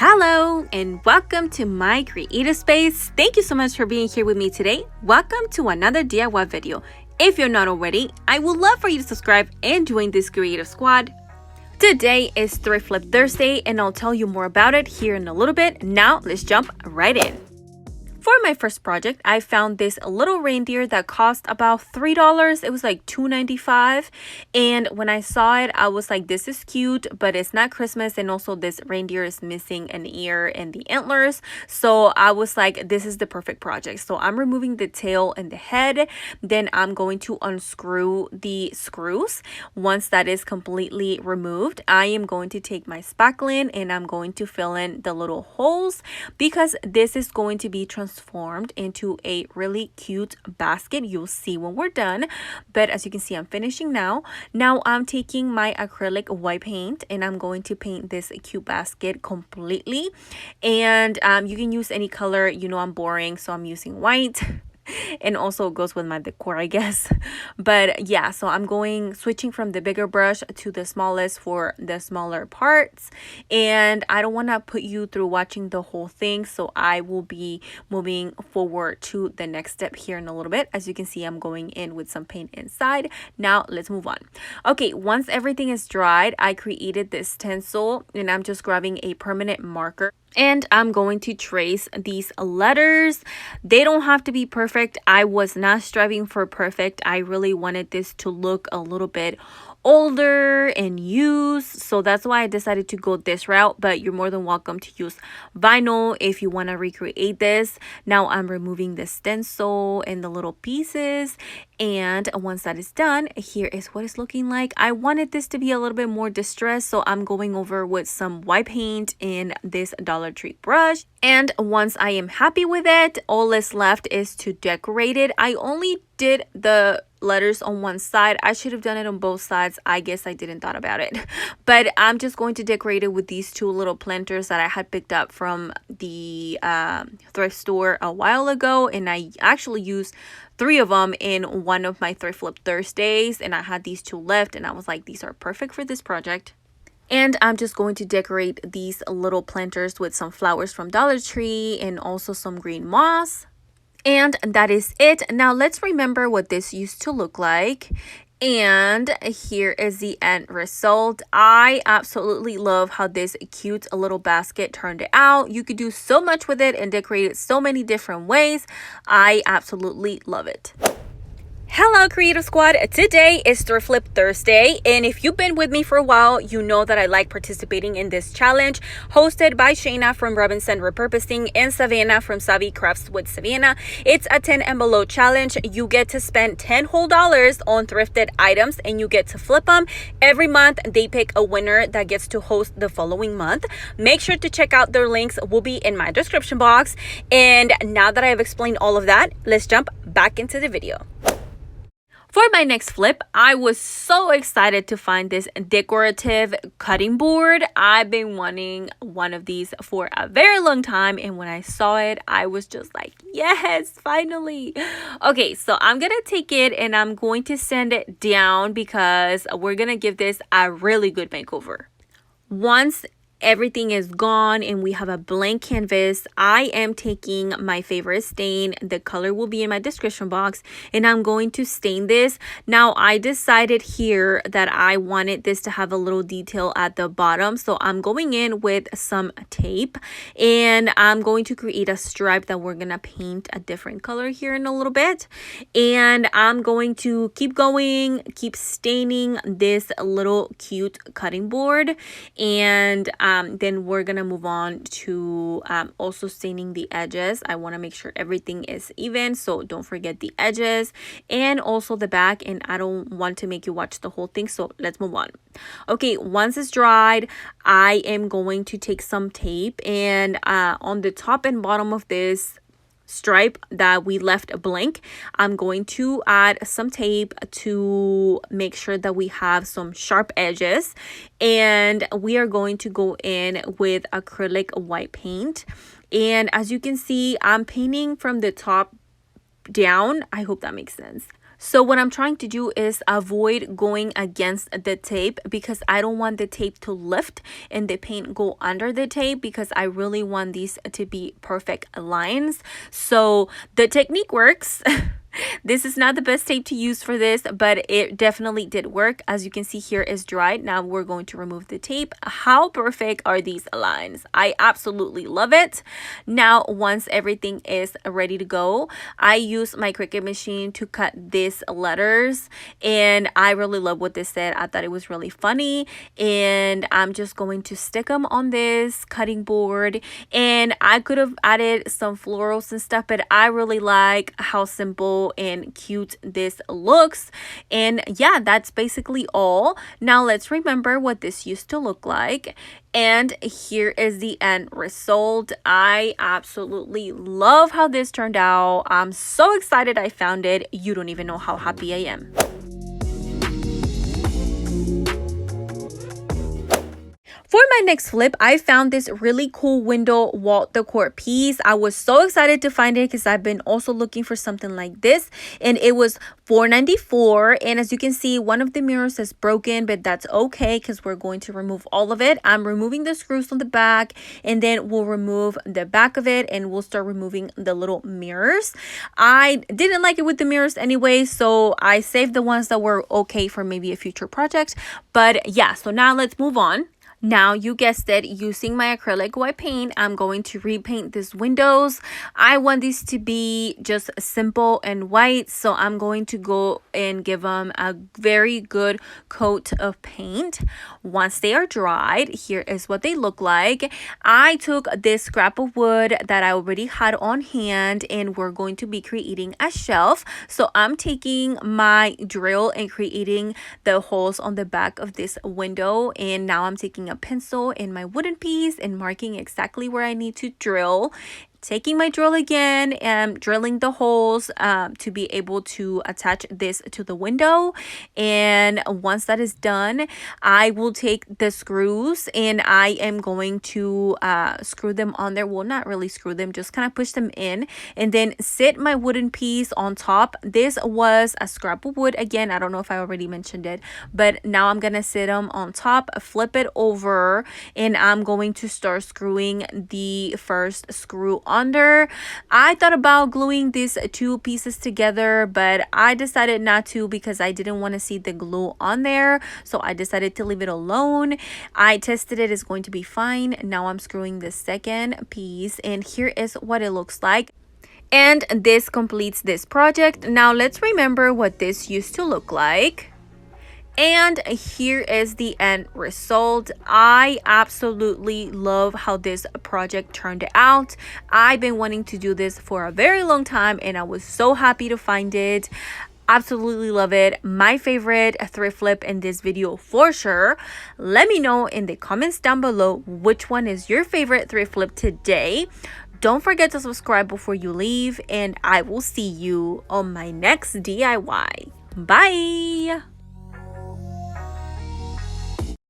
Hello and welcome to my creative space. Thank you so much for being here with me today. Welcome to another DIY video. If you're not already, I would love for you to subscribe and join this creative squad. Today is Thrift Flip Thursday and I'll tell you more about it here in a little bit. Now let's jump right in. For my first project, I found this little reindeer that cost about $3. It was like $2.95. And when I saw it, I was like, this is cute, but it's not Christmas. And also this reindeer is missing an ear and the antlers. So I was like, this is the perfect project. So I'm removing the tail and the head. Then I'm going to unscrew the screws. Once that is completely removed, I am going to take my spackling and I'm going to fill in the little holes because this is going to be transformed into a really cute basket. You'll see when we're done, but as you can see, I'm finishing now. I'm taking my acrylic white paint and I'm going to paint this cute basket completely, and you can use any color. You know I'm boring, so I'm using white. And also goes with my decor, I guess. But yeah, so I'm switching from the bigger brush to the smallest for the smaller parts. And I don't want to put you through watching the whole thing, so I will be moving forward to the next step here in a little bit. As you can see, I'm going in with some paint inside. Now let's move on. Okay, once everything is dried, I created this stencil and I'm just grabbing a permanent marker. And I'm going to trace these letters. They don't have to be perfect. I was not striving for perfect. I really wanted this to look a little bit older and used, so that's why I decided to go this route, but you're more than welcome to use vinyl if you want to recreate this. Now I'm removing the stencil and the little pieces, and once that is done, here is what it's looking like. I wanted this to be a little bit more distressed, so I'm going over with some white paint in this Dollar Tree brush. And once I am happy with it, all that's left is to decorate it. I only did the letters on one side. I should have done it on both sides. I guess I didn't thought about it, but I'm just going to decorate it with these two little planters that I had picked up from the thrift store a while ago, and I actually used 3 of them in one of my Thrift Flip Thursdays, and I had these 2 left and I was like, these are perfect for this project. And I'm just going to decorate these little planters with some flowers from Dollar Tree and also some green moss. And that is it. Now let's remember what this used to look like. And here is the end result. I absolutely love how this cute little basket turned out. You could do so much with it and decorate it so many different ways. I absolutely love it. Hello Creative Squad, today is Thrift Flip Thursday, and if you've been with me for a while, you know that I like participating in this challenge hosted by Shayna from Robinson Repurposing and Savannah from Savvy Crafts with Savannah. It's a 10 and below challenge. You get to spend $10 whole on thrifted items and you get to flip them. Every month they pick a winner that gets to host the following month. Make sure to check out their links, will be in my description box. And now that I have explained all of that, let's jump back into the video. For my next flip, I was so excited to find this decorative cutting board. I've been wanting one of these for a very long time, and when I saw it, I was just like, yes, finally. Okay, so I'm gonna take it and I'm going to sand it down because we're gonna give this a really good makeover. Once everything is gone and we have a blank canvas, I am taking my favorite stain. The color will be in my description box, and I'm going to stain this. Now I decided here that I wanted this to have a little detail at the bottom, so I'm going in with some tape and I'm going to create a stripe that we're gonna paint a different color here in a little bit. And I'm going to keep staining this little cute cutting board, and then we're gonna move on to also staining the edges. I want to make sure everything is even, so don't forget the edges and also the back, and I don't want to make you watch the whole thing, so let's move on. Okay, once it's dried, I am going to take some tape and on the top and bottom of this stripe that we left blank, I'm going to add some tape to make sure that we have some sharp edges, and we are going to go in with acrylic white paint. And as you can see, I'm painting from the top down. I hope that makes sense. So what I'm trying to do is avoid going against the tape because I don't want the tape to lift and the paint go under the tape because I really want these to be perfect lines. So the technique works. This is not the best tape to use for this, but it definitely did work. As you can see, here is dried. Now we're going to remove the tape. How perfect are these lines? I absolutely love it. Now, once everything is ready to go, I use my Cricut machine to cut these letters, and I really love what this said. I thought it was really funny, and I'm just going to stick them on this cutting board. And I could have added some florals and stuff, but I really like how simple and cute this looks. And yeah, that's basically all. Now let's remember what this used to look like, and here is the end result. I absolutely love how this turned out. I'm so excited I found it. You don't even know how happy I am. For my next flip, I found this really cool window wall decor piece. I was so excited to find it because I've been also looking for something like this, and it was $4.94. And as you can see, one of the mirrors is broken, but that's okay because we're going to remove all of it. I'm removing the screws on the back, and then we'll remove the back of it, and we'll start removing the little mirrors. I didn't like it with the mirrors anyway, so I saved the ones that were okay for maybe a future project. But yeah, so now let's move on. Now, you guessed it, using my acrylic white paint, I'm going to repaint these windows. I want these to be just simple and white, so I'm going to go and give them a very good coat of paint. Once they are dried, here is what they look like. I took this scrap of wood that I already had on hand, and we're going to be creating a shelf. So I'm taking my drill and creating the holes on the back of this window, and now I'm taking a pencil and my wooden piece and marking exactly where I need to drill. Taking my drill again and drilling the holes to be able to attach this to the window. And once that is done, I will take the screws and I am going to screw them on there. Well, not really screw them, just kind of push them in, and then sit my wooden piece on top. This was a scrap of wood. Again, I don't know if I already mentioned it, but now I'm gonna sit them on top, flip it over, and I'm going to start screwing the first screw under. I thought about gluing these two pieces together, but I decided not to because I didn't want to see the glue on there, so I decided to leave it alone. I tested it, it's going to be fine. Now I'm screwing the second piece, and here is what it looks like. And this completes this project. Now let's remember what this used to look like. And here is the end result. I absolutely love how this project turned out. I've been wanting to do this for a very long time, and I was so happy to find it. Absolutely love it. My favorite thrift flip in this video for sure. Let me know in the comments down below which one is your favorite thrift flip today. Don't forget to subscribe before you leave, and I will see you on my next DIY. Bye!